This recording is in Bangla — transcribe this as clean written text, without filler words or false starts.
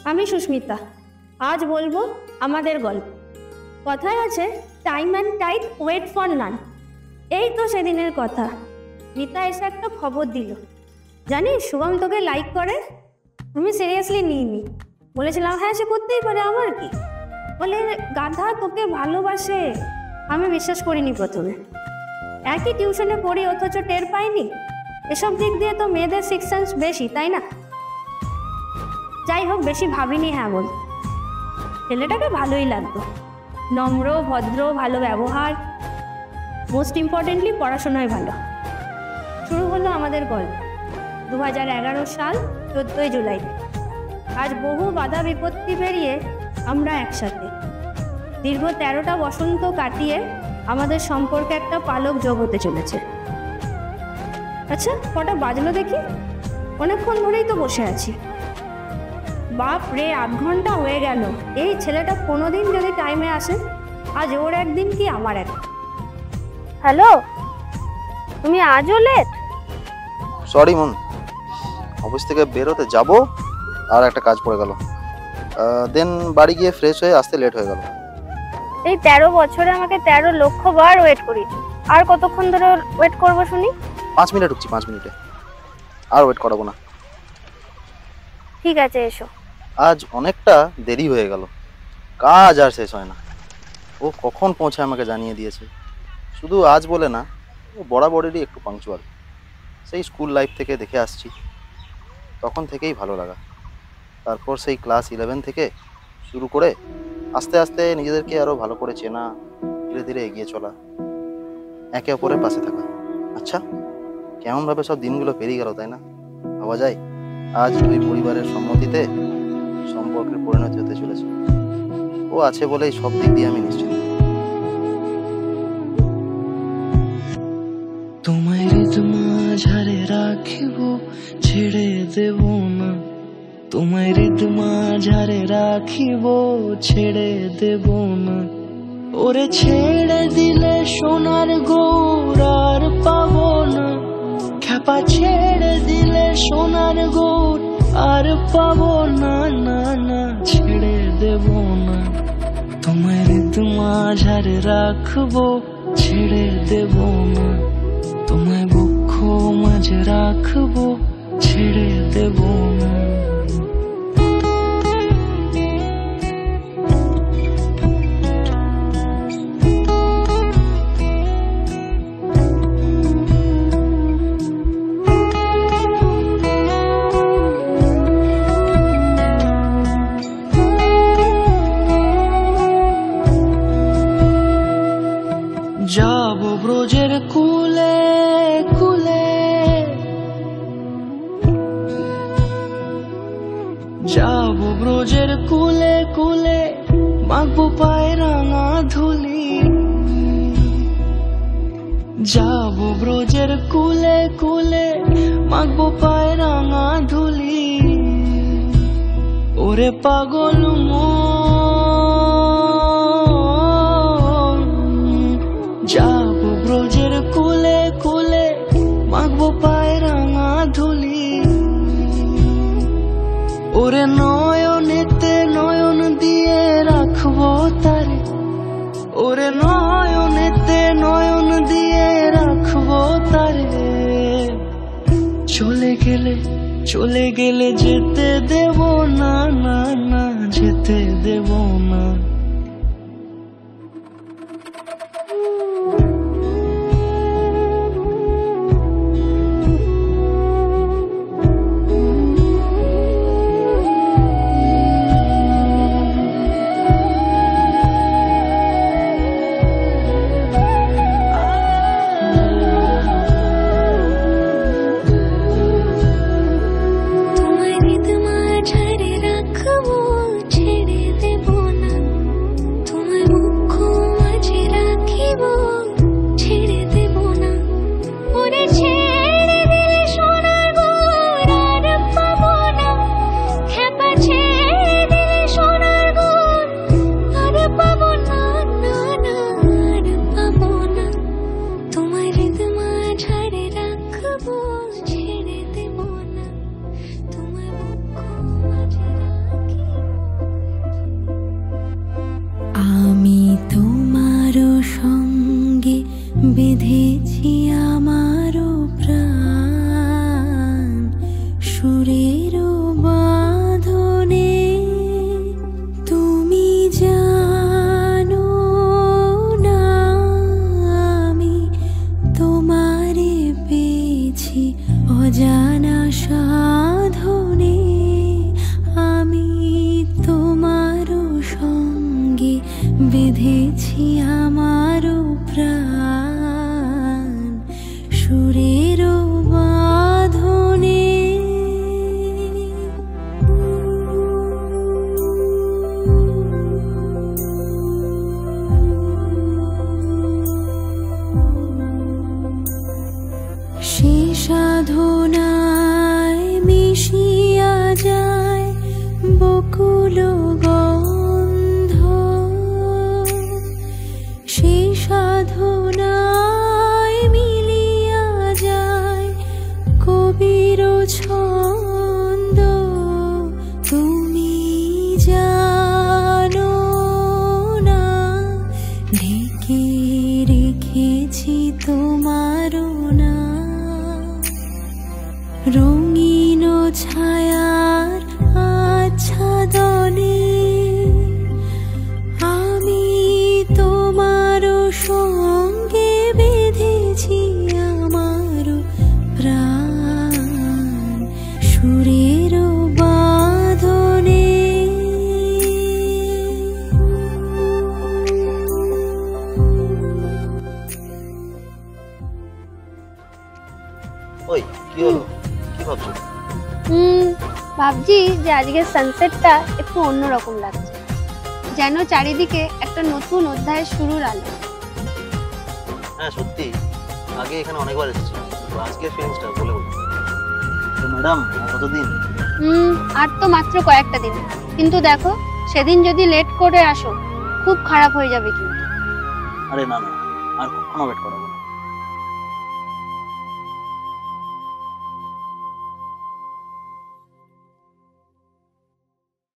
আমি সুস্মিতা। আজ বলবো আমাদের গল্প। কথায় আছে time and tide wait for none. এই তো সেদিনের কথা। মিতা এসে একটা খবর দিল, জানিস শুভম তোকে লাইক করে। আমি সিরিয়াসলি নিইনি, বলেছিলাম হ্যাঁ সে করতেই পারে, আমার কি। বলে গাধা তোকে ভালোবাসে। আমি বিশ্বাস করিনি প্রথমে, একই টিউশনে পড়ি অথচ টের পাইনি। এসব দিক দিয়ে তো মেয়েদের সিক্স সেন্স বেশি, তাই না? যাই হোক, বেশি ভাবিনি। হ্যাঁ বল, ছেলেটাকে ভালোই লাগতো, নম্র ভদ্র, ভালো ব্যবহার, মোস্ট ইম্পর্টেন্টলি পড়াশোনায় ভালো। শুরু হলো আমাদের গল্প 2011 সাল 14 জুলাই। আজ বহু বাধা বিপত্তি পেরিয়ে আমরা একসাথে। দীর্ঘ 13টা বসন্ত কাটিয়ে আমাদের সম্পর্কে একটা পালক যোগ হতে চলেছে। আচ্ছা, কটা বাজলো দেখি? অনেকক্ষণ ধরেই তো বসে আছি। বাপ রে, 8 ঘন্টা হয়ে গেল। এই ছেলেটা কোনোদিন যদি টাইমে আসে, আজ ওর একদিন কি আমার একদিন। হ্যালো, তুমি আজও লেট? সরি মন, অফিস থেকে বেরোতে যাব আর একটা কাজ পড়ে গেল, দেন বাড়ি গিয়ে ফ্রেশ হয়ে আসতে লেট হয়ে গেল। এই 13 বছরে আমাকে 13 লক্ষ বার ওয়েট করিয়েছো। আর কতক্ষণ ধরে ওয়েট করবো শুনি? 5 মিনিট ঢুকছি, 5 মিনিটে। আর ওয়েট করাবো না। ঠিক আছে, এসো। আজ অনেকটা দেরি হয়ে গেল, কাজ আর শেষ হয় না। ও কখন পৌঁছে আমাকে জানিয়ে দিয়েছে। শুধু আজ বলে না, ও বরাবরেরই একটু পাংচুয়াল। সেই স্কুল লাইফ থেকে দেখে আসছি, তখন থেকেই ভালো লাগা। তারপর সেই ক্লাস 11 থেকে শুরু করে আস্তে আস্তে নিজেদেরকে আরও ভালো করে চেনা, ধীরে ধীরে এগিয়ে চলা, একে অপরের পাশে থাকা। আচ্ছা, কেমনভাবে সব দিনগুলো পেরিয়ে গেল, তাই না? ভাবা যায় আজ দুই পরিবারের সম্মতিতে সম্পর্কের পরিণতি হতে চলেছে। ও আছে বলেই সব দিক দিয়ে আমি নিশ্চিত। তোমায় হৃদমাঝারে রাখিব, ছেড়ে দেব না। তোমায় হৃদমাঝারে রাখিব, ছেড়ে দেব না। ওরে ছেড়ে দিলে সোনার গৌর আর পাবো না। খ্যাপা ছেড়ে দিলে সোনার গৌর আর পাবো না। না না, ছেড়ে দেব না। তোমায় হৃদমাঝারে রাখবো, ছেড়ে দেব না। তোমায় বক্ষ মাঝে রাখবো, ছেড়ে দেব না। যাব ব্রজের কুলে কুলে, যাব ব্রজের কুলে কুলে, মাখবো পায়ে রাঙা ধুলি। যাব ব্রজের কুলে কুলে, মাখবো পায়ে রাঙা ধুলি। ওরে পাগল যাব ব্রজের কুলে কুলে, মাখবো পায়ে রাঙা ধুলি। ওরে নয়নেতে নয়ন দিয়ে রাখবো তারে। ওরে নয়নেতে নয়ন দিয়ে রাখবো তারে। চলে গেলে চলে গেলে যেতে দেব না। না না, যেতে দেব না। তোমায় হৃদমাঝারে রাখবো, ছেড়ে দেব আছি আমারও প্রাণ সুরের বাঁধনে। সে সাধনায় মিশিয়া যায় বকুল গন্ধ, সে সাধনায় মিলিয়া যায় কবির ছন্দ। তুমি জানো না ঢেকে রেখেছি তোমার না রঙিন ছায়ার আচ্ছাদনে। আমি তোমার সঙ্গে বেঁধেছি আমার প্রাণ সুরের বাঁধনে। ওই কি হলো, কি ভাবছো? ভাবছি যে আজকের সানসেটটা একটু অন্যরকম লাগছে, যেন চারিদিকে একটা নতুন অধ্যায়ের শুরুর আলো। হ্যাঁ সত্যি, আগে এখানে অনেকবার এসেছি, তো আজকের ফিলিংসটা বলে বলবো। তো ম্যাডাম কতদিন? আর তো মাত্র কয়েকটা দিন, কিন্তু দেখো সেদিন যদি লেট করে আসো খুব খারাপ হয়ে যাবে কিন্তু। আরে না না, আর কখনো ওয়েট করাবো